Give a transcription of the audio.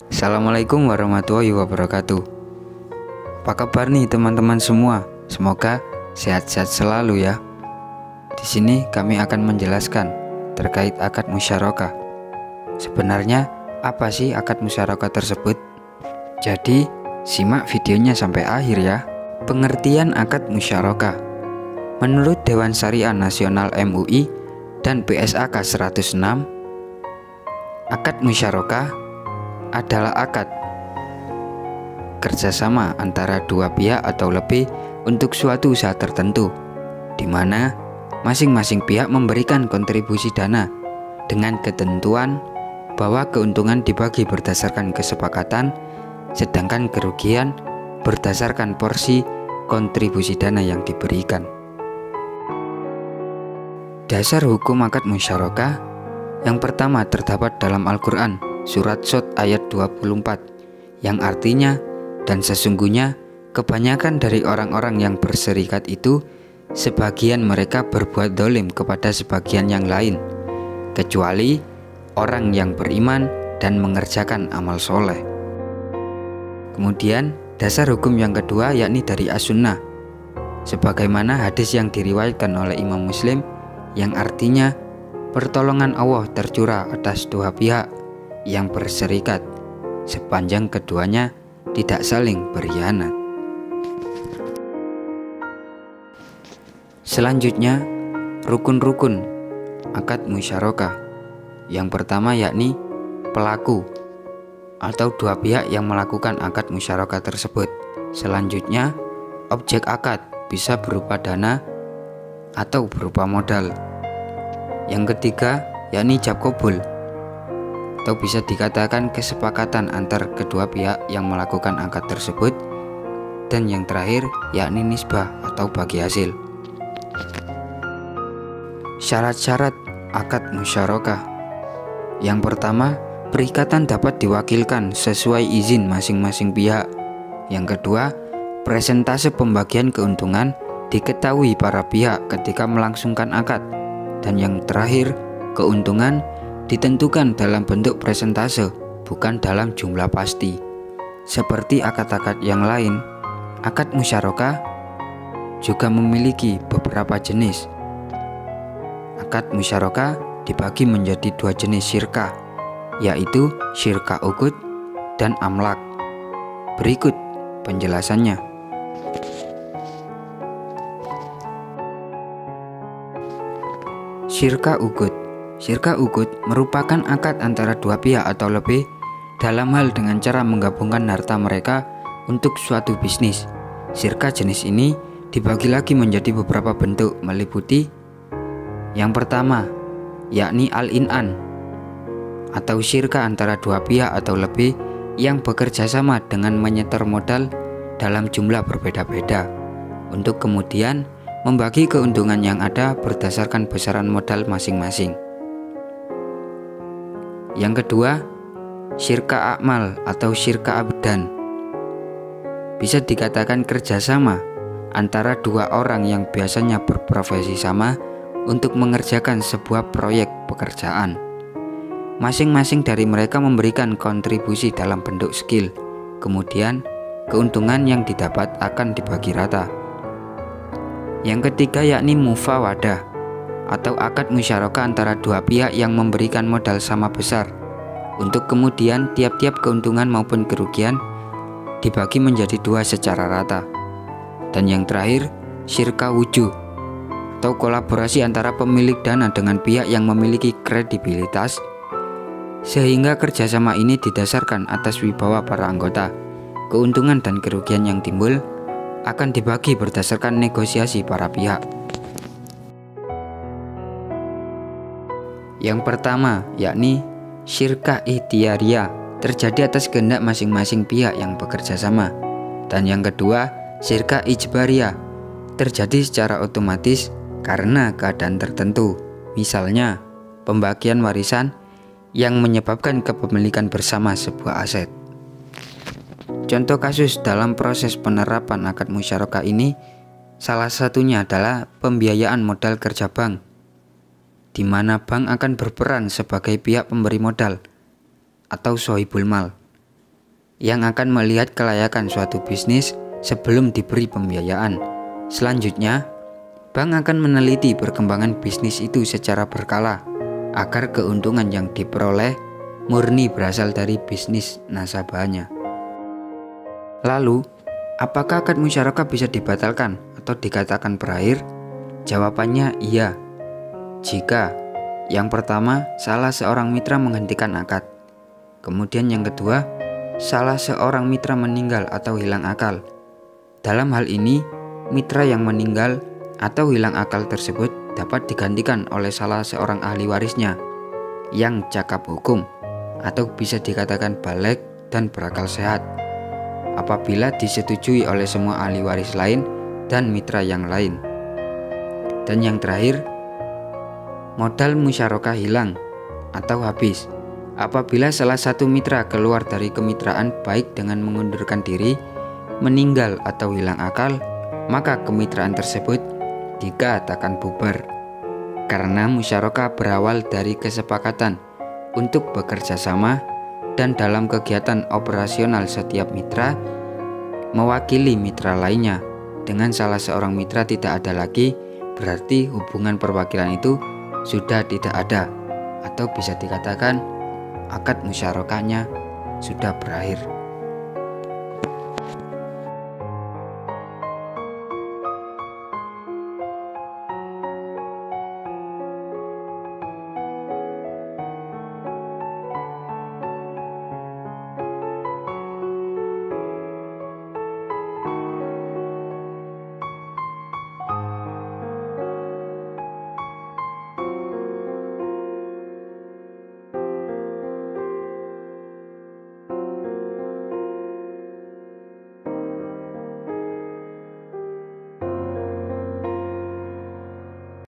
Assalamualaikum warahmatullahi wabarakatuh. Apa kabar nih teman-teman semua? Semoga sehat-sehat selalu ya. Di sini kami akan menjelaskan terkait akad musyarakah. Sebenarnya apa sih akad musyarakah tersebut? Jadi simak videonya sampai akhir ya. Pengertian akad musyarakah. Menurut Dewan Syariah Nasional MUI dan BSAK 106, akad musyarakah adalah akad kerjasama antara dua pihak atau lebih untuk suatu usaha tertentu, di mana masing-masing pihak memberikan kontribusi dana dengan ketentuan bahwa keuntungan dibagi berdasarkan kesepakatan, sedangkan kerugian berdasarkan porsi kontribusi dana yang diberikan. Dasar hukum akad musyarakah yang pertama terdapat dalam Al-Quran Surat Shot ayat 24, yang artinya, dan sesungguhnya kebanyakan dari orang-orang yang berserikat itu, sebagian mereka berbuat dolim kepada sebagian yang lain, kecuali orang yang beriman dan mengerjakan amal soleh. Kemudian dasar hukum yang kedua yakni dari As-Sunnah, sebagaimana hadis yang diriwayatkan oleh Imam Muslim, yang artinya pertolongan Allah tercurah atas dua pihak yang berserikat sepanjang keduanya tidak saling berkhianat. Selanjutnya, rukun-rukun akad musyarakah. Yang pertama yakni pelaku atau dua pihak yang melakukan akad musyarakah tersebut. Selanjutnya, objek akad bisa berupa dana atau berupa modal. Yang ketiga yakni ijab qabul, atau bisa dikatakan kesepakatan antar kedua pihak yang melakukan akad tersebut. Dan yang terakhir yakni nisbah atau bagi hasil. Syarat-syarat akad musyarakah. Yang pertama, perikatan dapat diwakilkan sesuai izin masing-masing pihak. Yang kedua, presentase pembagian keuntungan diketahui para pihak ketika melangsungkan akad. Dan yang terakhir, keuntungan ditentukan dalam bentuk presentase, bukan dalam jumlah pasti. Seperti akad-akad yang lain, akad musyarakah juga memiliki beberapa jenis. Akad musyarakah dibagi menjadi dua jenis syirkah, yaitu syirkah uqud dan amlak. Berikut penjelasannya. Syirkah uqud. Syirkah uqud merupakan akad antara dua pihak atau lebih dalam hal dengan cara menggabungkan harta mereka untuk suatu bisnis. Syirkah jenis ini dibagi lagi menjadi beberapa bentuk, meliputi yang pertama yakni al-inan, atau syirkah antara dua pihak atau lebih yang bekerja sama dengan menyetor modal dalam jumlah berbeda-beda untuk kemudian membagi keuntungan yang ada berdasarkan besaran modal masing-masing. Yang kedua, syirkah akmal atau syirkah abdan. Bisa dikatakan kerjasama antara dua orang yang biasanya berprofesi sama untuk mengerjakan sebuah proyek pekerjaan. Masing-masing dari mereka memberikan kontribusi dalam bentuk skill, kemudian keuntungan yang didapat akan dibagi rata. Yang ketiga yakni mufawadah, atau akad musyarakah antara dua pihak yang memberikan modal sama besar untuk kemudian tiap-tiap keuntungan maupun kerugian dibagi menjadi dua secara rata. Dan yang terakhir, syirkah wujuh, atau kolaborasi antara pemilik dana dengan pihak yang memiliki kredibilitas, sehingga kerjasama ini didasarkan atas wibawa para anggota. Keuntungan dan kerugian yang timbul akan dibagi berdasarkan negosiasi para pihak. Yang pertama yakni syirkah ikhtiyariyah, terjadi atas kehendak masing-masing pihak yang bekerja sama. Dan yang kedua, syirkah ijbariyah, terjadi secara otomatis karena keadaan tertentu, misalnya pembagian warisan yang menyebabkan kepemilikan bersama sebuah aset. Contoh kasus dalam proses penerapan akad musyarakah ini salah satunya adalah pembiayaan modal kerja bank, di mana bank akan berperan sebagai pihak pemberi modal atau sohibul mal. yang akan melihat kelayakan suatu bisnis sebelum diberi pembiayaan. Selanjutnya, bank akan meneliti perkembangan bisnis itu secara berkala agar keuntungan yang diperoleh murni berasal dari bisnis nasabahnya. Lalu, apakah akad musyarakah bisa dibatalkan atau dikatakan berakhir? Jawabannya iya. Jika yang pertama, salah seorang mitra menghentikan akad. Kemudian yang kedua, salah seorang mitra meninggal atau hilang akal. Dalam hal ini, mitra yang meninggal atau hilang akal tersebut dapat digantikan oleh salah seorang ahli warisnya yang cakap hukum atau bisa dikatakan baligh dan berakal sehat apabila disetujui oleh semua ahli waris lain dan mitra yang lain. Dan yang terakhir, modal musyarakah hilang atau habis apabila salah satu mitra keluar dari kemitraan baik dengan mengundurkan diri, meninggal atau hilang akal, maka kemitraan tersebut dikatakan bubar. Karena musyarakah berawal dari kesepakatan untuk bekerja sama dan dalam kegiatan operasional setiap mitra mewakili mitra lainnya. Dengan salah seorang mitra tidak ada lagi, berarti hubungan perwakilan itu sudah tidak ada, atau bisa dikatakan akad musyarakahnya sudah berakhir.